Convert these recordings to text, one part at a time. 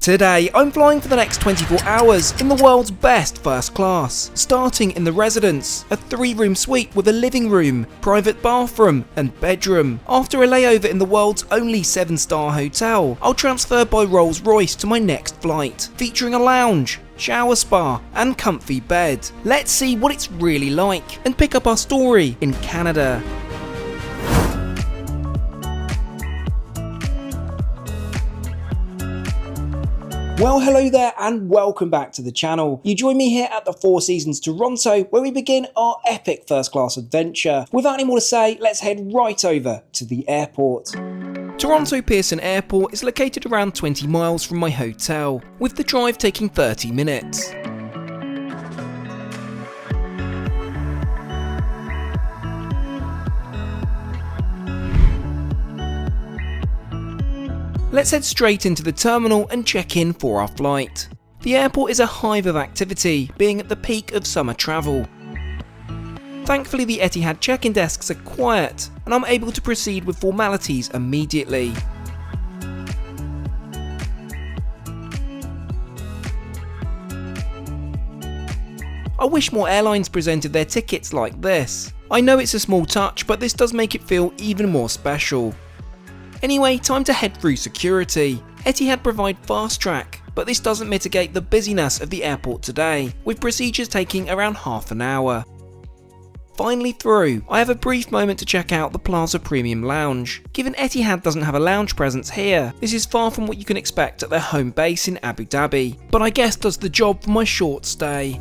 Today, I'm flying for the next 24 hours in the world's best first class, starting in the Residence, a 3-room suite with a living room, private bathroom and bedroom. After a layover in the world's only 7-star hotel, I'll transfer by Rolls-Royce to my next flight, featuring a lounge, shower spa and comfy bed. Let's see what it's really like and pick up our story in Canada. Well, hello there and welcome back to the channel. You join me here at the Four Seasons Toronto, where we begin our epic first class adventure. Without any more to say, let's head right over to the airport. Toronto Pearson Airport is located around 20 miles from my hotel, with the drive taking 30 minutes. Let's head straight into the terminal and check in for our flight. The airport is a hive of activity, being at the peak of summer travel. Thankfully, the Etihad check-in desks are quiet, and I'm able to proceed with formalities immediately. I wish more airlines presented their tickets like this. I know it's a small touch, but this does make it feel even more special. Anyway, time to head through security. Etihad provide fast track, but this doesn't mitigate the busyness of the airport today, with procedures taking around half an hour. Finally through, I have a brief moment to check out the Plaza Premium Lounge. Given Etihad doesn't have a lounge presence here, this is far from what you can expect at their home base in Abu Dhabi, but I guess does the job for my short stay.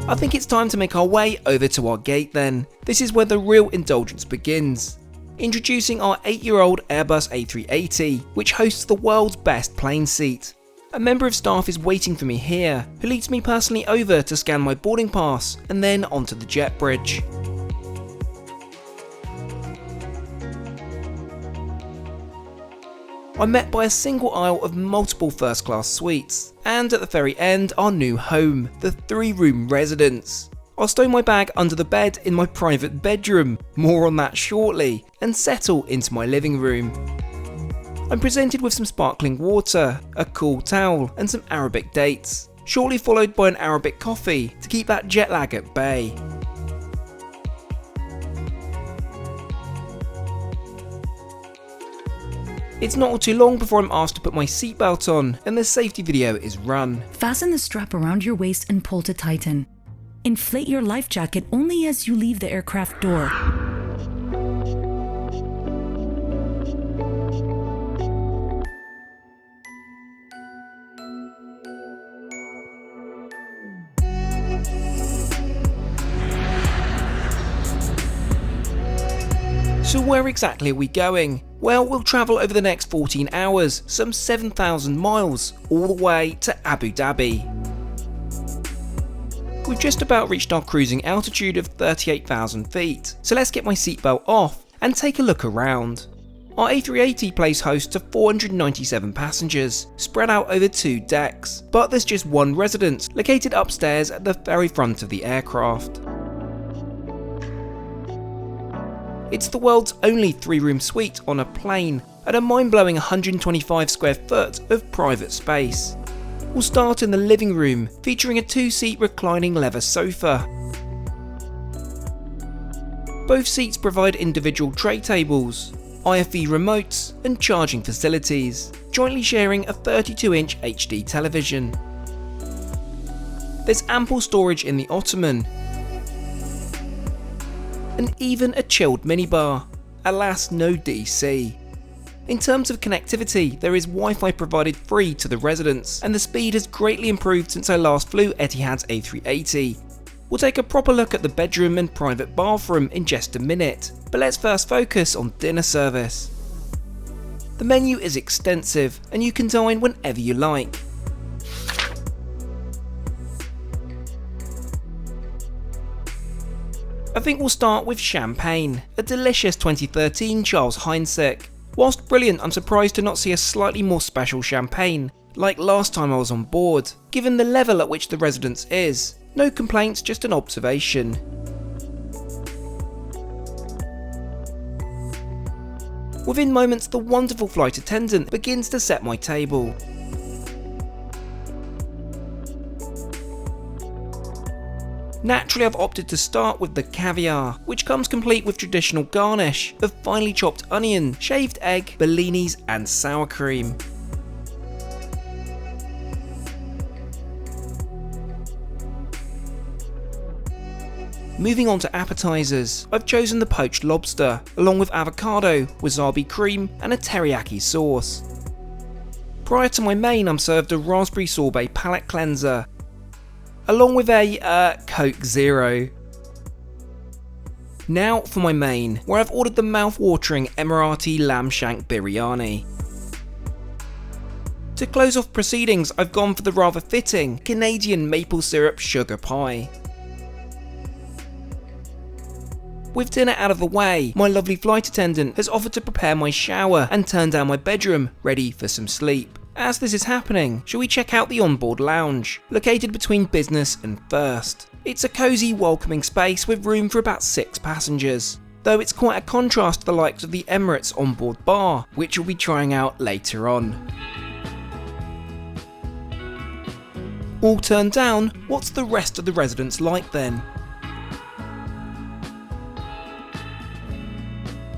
I think it's time to make our way over to our gate then. This is where the real indulgence begins. Introducing our 8-year-old Airbus A380, which hosts the world's best plane seat. A member of staff is waiting for me here, who leads me personally over to scan my boarding pass and then onto the jet bridge. I'm met by a single aisle of multiple first class suites, and at the very end our new home, the 3-room Residence. I'll stow my bag under the bed in my private bedroom, more on that shortly, and settle into my living room. I'm presented with some sparkling water, a cool towel and some Arabic dates, shortly followed by an Arabic coffee to keep that jet lag at bay. It's not too long before I'm asked to put my seatbelt on and the safety video is run. Fasten the strap around your waist and pull to tighten. Inflate your life jacket only as you leave the aircraft door. So where exactly are we going? Well, we'll travel over the next 14 hours, some 7,000 miles, all the way to Abu Dhabi. We've just about reached our cruising altitude of 38,000 feet, so let's get my seatbelt off and take a look around. Our A380 plays host to 497 passengers, spread out over 2 decks, but there's just one residence located upstairs at the very front of the aircraft. It's the world's only 3-room suite on a plane at a mind-blowing 125 square foot of private space. We'll start in the living room, featuring a 2-seat reclining leather sofa. Both seats provide individual tray tables, IFE remotes and charging facilities, jointly sharing a 32-inch HD television. There's ample storage in the ottoman, and even a chilled minibar. Alas, no DC. In terms of connectivity, there is Wi-Fi provided free to the Residence, and the speed has greatly improved since I last flew Etihad's A380. We'll take a proper look at the bedroom and private bathroom in just a minute, but let's first focus on dinner service. The menu is extensive, and you can dine whenever you like. I think we'll start with champagne, a delicious 2013 Charles Heinzsek. Whilst brilliant, I'm surprised to not see a slightly more special champagne, like last time I was on board, given the level at which the Residence is. No complaints, just an observation. Within moments, the wonderful flight attendant begins to set my table. Naturally, I've opted to start with the caviar, which comes complete with traditional garnish of finely chopped onion, shaved egg, bellinis and sour cream. Moving on to appetizers, I've chosen the poached lobster, along with avocado, wasabi cream and a teriyaki sauce. Prior to my main, I'm served a raspberry sorbet palate cleanser, along with a Coke Zero. Now for my main, where I've ordered the mouth-watering Emirati lamb shank biryani. To close off proceedings, I've gone for the rather fitting Canadian maple syrup sugar pie. With dinner out of the way, my lovely flight attendant has offered to prepare my shower and turn down my bedroom, ready for some sleep. As this is happening, shall we check out the onboard lounge, located between business and first. It's a cosy, welcoming space with room for about 6 passengers, though it's quite a contrast to the likes of the Emirates onboard bar, which we'll be trying out later on. All turned down, what's the rest of the residence like then?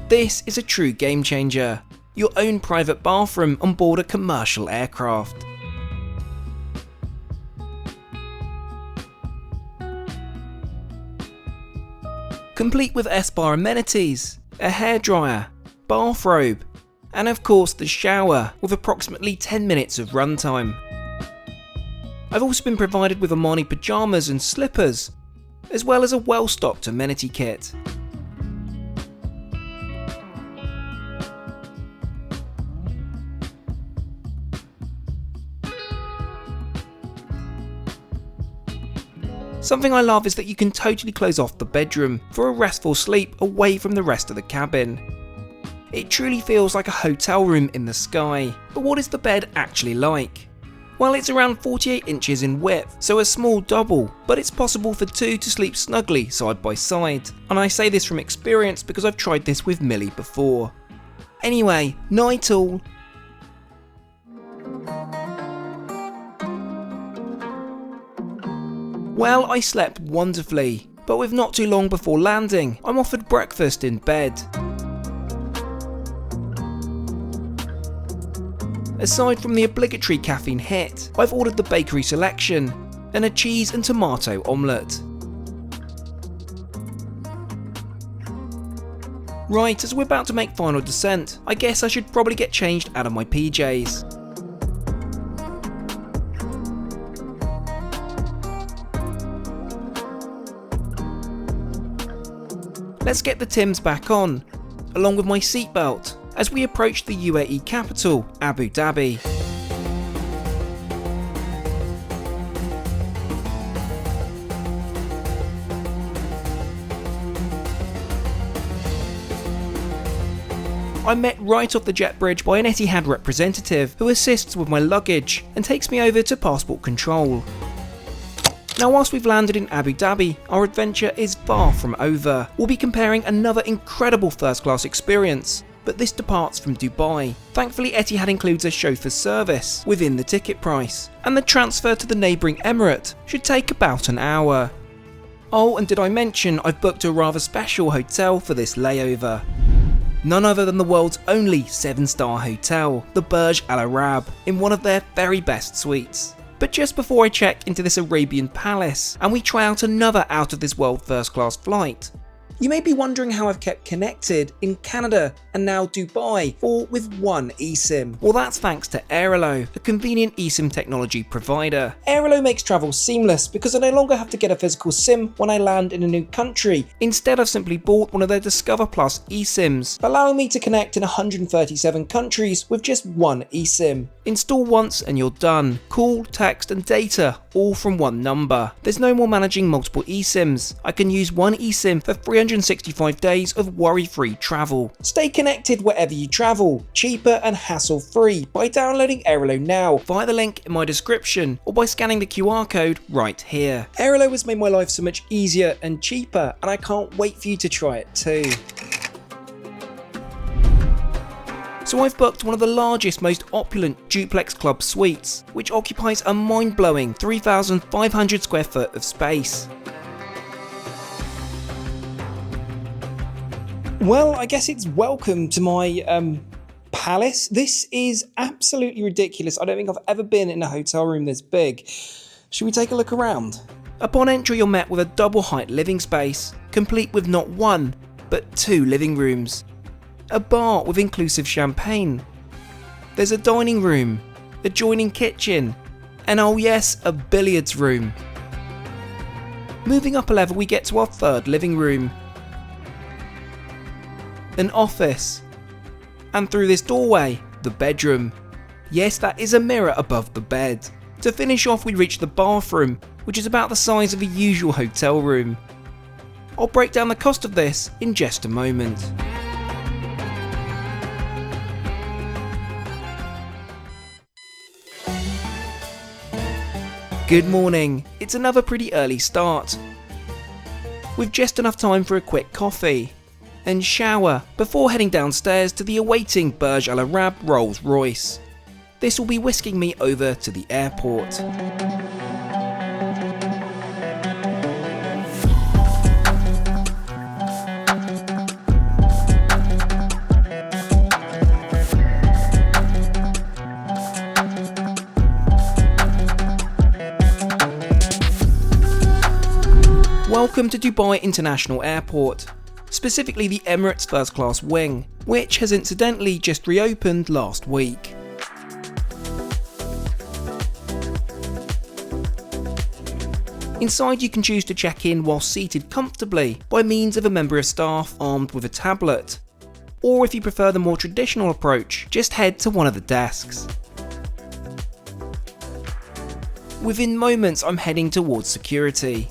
This is a true game changer. Your own private bathroom on board a commercial aircraft. Complete with S-bar amenities, a hairdryer, bathrobe, and of course the shower with approximately 10 minutes of runtime. I've also been provided with Armani pyjamas and slippers, as well as a well-stocked amenity kit. Something I love is that you can totally close off the bedroom for a restful sleep away from the rest of the cabin. It truly feels like a hotel room in the sky. But what is the bed actually like? Well, it's around 48 inches in width, so a small double, but it's possible for 2 to sleep snugly side by side. And I say this from experience because I've tried this with Millie before. Anyway, night all. Well, I slept wonderfully, but with not too long before landing, I'm offered breakfast in bed. Aside from the obligatory caffeine hit, I've ordered the bakery selection and a cheese and tomato omelette. Right, as we're about to make final descent, I guess I should probably get changed out of my PJs. Let's get the Tims back on, along with my seatbelt, as we approach the UAE capital, Abu Dhabi. I'm met right off the jet bridge by an Etihad representative who assists with my luggage and takes me over to passport control. Now, whilst we've landed in Abu Dhabi, our adventure is far from over. We'll be comparing another incredible first class experience, but this departs from Dubai. Thankfully, Etihad includes a chauffeur service within the ticket price, and the transfer to the neighbouring Emirate should take about an hour. Oh, and did I mention I've booked a rather special hotel for this layover? None other than the world's only 7-star hotel, the Burj Al Arab, in one of their very best suites. But just before I check into this Arabian palace and we try out another out of this world first class flight, you may be wondering how I've kept connected in Canada and now Dubai, all with one eSIM. Well, that's thanks to Airalo, a convenient eSIM technology provider. Airalo makes travel seamless because I no longer have to get a physical SIM when I land in a new country. Instead, I've simply bought one of their Discover Plus eSIMs, allowing me to connect in 137 countries with just one eSIM. Install once and you're done. Call, text and data, all from one number. There's no more managing multiple eSIMs. I can use one eSIM for 365 days of worry-free travel. Stay connected wherever you travel, cheaper and hassle-free by downloading Airalo now via the link in my description or by scanning the QR code right here. Airalo has made my life so much easier and cheaper, and I can't wait for you to try it too. So I've booked one of the largest, most opulent duplex club suites, which occupies a mind-blowing 3,500 square foot of space. Well, I guess it's welcome to my palace. This is absolutely ridiculous. I don't think I've ever been in a hotel room this big. Should we take a look around? Upon entry, you're met with a double-height living space, complete with not one, but 2 living rooms. A bar with inclusive champagne. There's a dining room, adjoining kitchen, and oh yes, a billiards room. Moving up a level, we get to our 3rd living room. An office. And through this doorway, the bedroom. Yes, that is a mirror above the bed. To finish off, we reach the bathroom, which is about the size of a usual hotel room. I'll break down the cost of this in just a moment. Good morning. It's another pretty early start, with just enough time for a quick coffee and shower before heading downstairs to the awaiting Burj Al Arab Rolls Royce. This will be whisking me over to the airport. Welcome to Dubai International Airport, specifically the Emirates First Class Wing, which has incidentally just reopened last week. Inside, you can choose to check in while seated comfortably by means of a member of staff armed with a tablet, or if you prefer the more traditional approach, just head to one of the desks. Within moments, I'm heading towards security.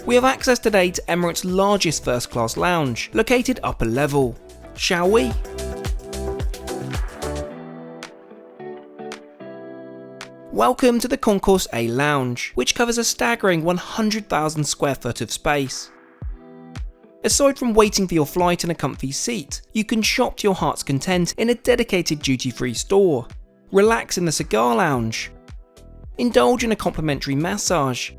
We have access today to Emirates' largest first-class lounge, located upper level. Shall we? Welcome to the Concourse A Lounge, which covers a staggering 100,000 square foot of space. Aside from waiting for your flight in a comfy seat, you can shop to your heart's content in a dedicated duty-free store, relax in the cigar lounge, indulge in a complimentary massage,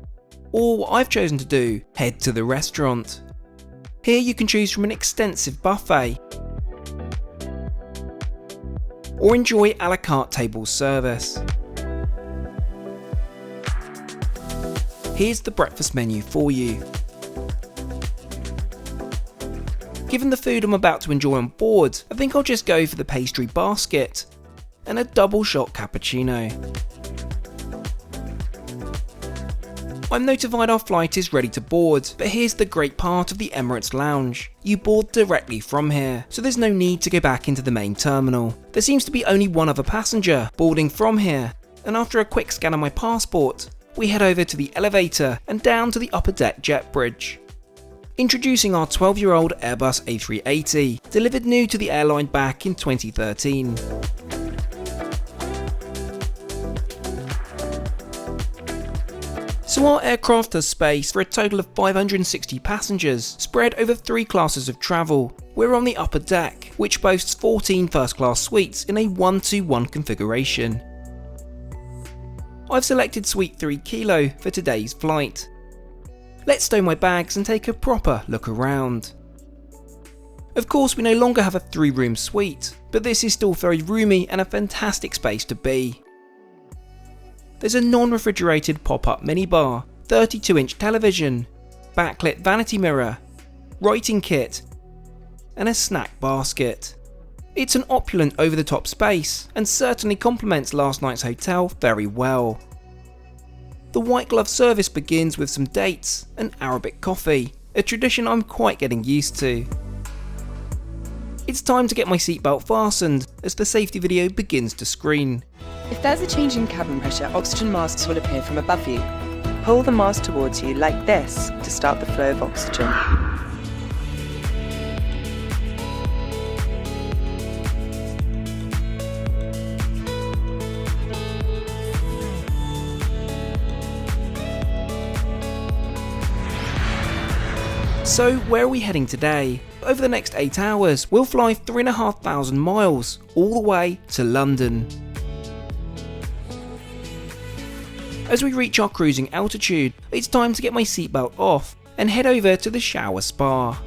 or what I've chosen to do, head to the restaurant. Here you can choose from an extensive buffet, or enjoy a la carte table service. Here's the breakfast menu for you. Given the food I'm about to enjoy on board, I think I'll just go for the pastry basket and a double shot cappuccino. I'm notified our flight is ready to board, but here's the great part of the Emirates Lounge. You board directly from here, so there's no need to go back into the main terminal. There seems to be only one other passenger boarding from here, and after a quick scan of my passport, we head over to the elevator and down to the upper deck jet bridge. Introducing our 12-year-old Airbus A380, delivered new to the airline back in 2013. So our aircraft has space for a total of 560 passengers, spread over 3 classes of travel. We're on the upper deck, which boasts 14 first-class suites in a 1-to-1 configuration. I've selected Suite 3 Kilo for today's flight. Let's stow my bags and take a proper look around. Of course, we no longer have a 3-room suite, but this is still very roomy and a fantastic space to be. There's a non-refrigerated pop-up minibar, 32-inch television, backlit vanity mirror, writing kit, and a snack basket. It's an opulent over-the-top space, and certainly complements last night's hotel very well. The white glove service begins with some dates and Arabic coffee, a tradition I'm quite getting used to. It's time to get my seatbelt fastened as the safety video begins to screen. If there's a change in cabin pressure, oxygen masks will appear from above you. Pull the mask towards you like this to start the flow of oxygen. So where are we heading today? Over the next 8 hours, we'll fly 3,500 miles, all the way to London. As we reach our cruising altitude, it's time to get my seatbelt off and head over to the shower spa.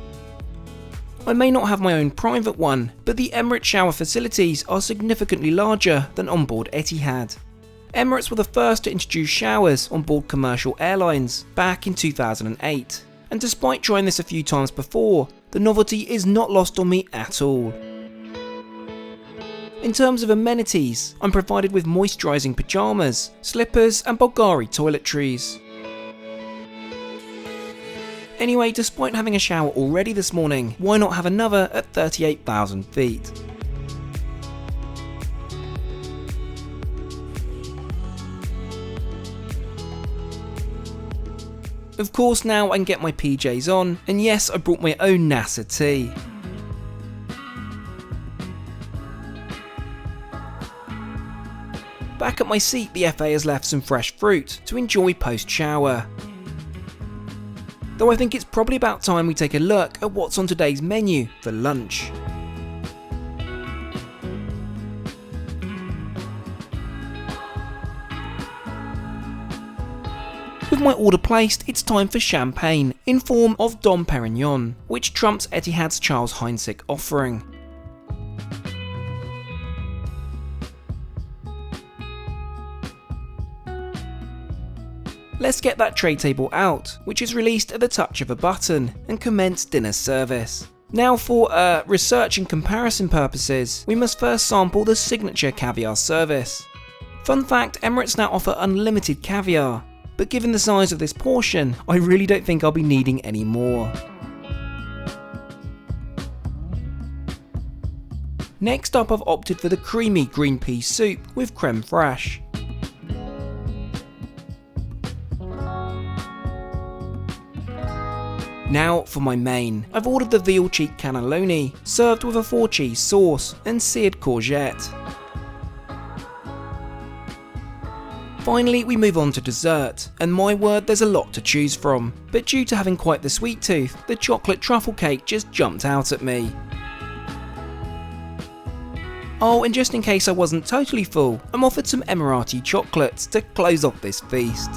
I may not have my own private one, but the Emirates shower facilities are significantly larger than on board Etihad. Emirates were the first to introduce showers on board commercial airlines back in 2008, and despite trying this a few times before, the novelty is not lost on me at all. In terms of amenities, I'm provided with moisturising pyjamas, slippers and Bulgari toiletries. Anyway, despite having a shower already this morning, why not have another at 38,000 feet? Of course, now I can get my PJs on, and yes, I brought my own NASA tea. Back at my seat, the FA has left some fresh fruit to enjoy post-shower. Though I think it's probably about time we take a look at what's on today's menu for lunch. With my order placed, it's time for champagne in form of Dom Perignon, which trumps Etihad's Charles Heinsick offering. Let's get that tray table out, which is released at the touch of a button, and commence dinner service. Now for research and comparison purposes, we must first sample the signature caviar service. Fun fact, Emirates now offer unlimited caviar, but given the size of this portion, I really don't think I'll be needing any more. Next up, I've opted for the creamy green pea soup with creme fraiche. Now for my main, I've ordered the veal cheek cannelloni, served with a 4-cheese sauce and seared courgette. Finally, we move on to dessert, and my word, there's a lot to choose from, but due to having quite the sweet tooth, the chocolate truffle cake just jumped out at me. Oh, and just in case I wasn't totally full, I'm offered some Emirati chocolates to close off this feast.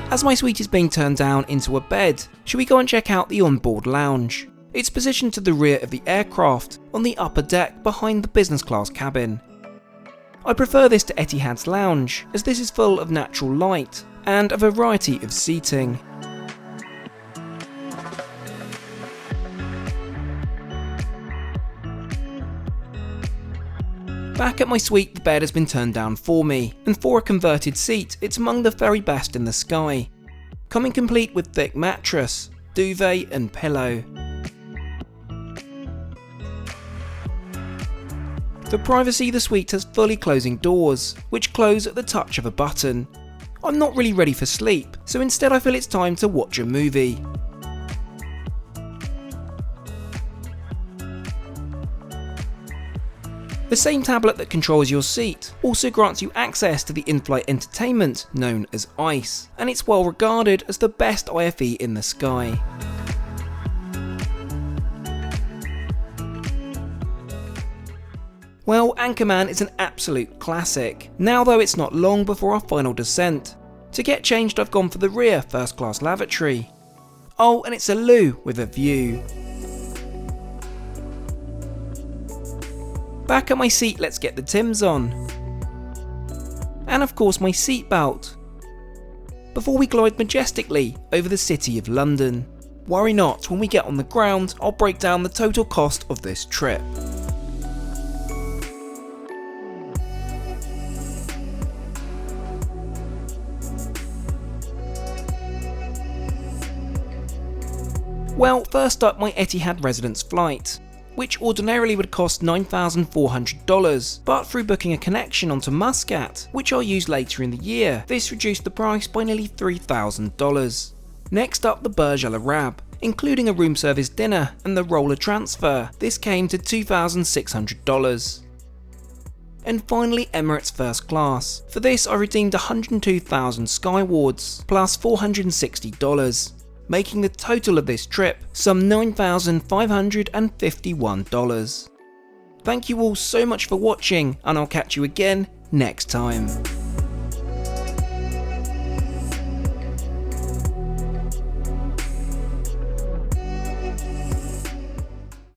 As my suite is being turned down into a bed, should we go and check out the onboard lounge? It's positioned to the rear of the aircraft, on the upper deck behind the business class cabin. I prefer this to Etihad's lounge, as this is full of natural light and a variety of seating. Back at my suite, the bed has been turned down for me, and for a converted seat, it's among the very best in the sky, coming complete with thick mattress, duvet and pillow. For privacy, the suite has fully closing doors, which close at the touch of a button. I'm not really ready for sleep, so instead I feel it's time to watch a movie. The same tablet that controls your seat also grants you access to the in-flight entertainment known as ICE, and it's well regarded as the best IFE in the sky. Well, Anchorman is an absolute classic. Now though, it's not long before our final descent. To get changed, I've gone for the rear first class lavatory. Oh, and it's a loo with a view. Back at my seat, let's get the Tims on. And of course my seatbelt. Before we glide majestically over the city of London. Worry not, when we get on the ground, I'll break down the total cost of this trip. Well, first up, my Etihad Residence flight, which ordinarily would cost $9,400, but through booking a connection onto Muscat, which I'll use later in the year, this reduced the price by nearly $3,000. Next up, the Burj Al Arab, including a room service dinner and the roller transfer, this came to $2,600. And finally, Emirates First Class. For this, I redeemed 102,000 Skywards, plus $460, making the total of this trip some $9,551. Thank you all so much for watching, and I'll catch you again next time.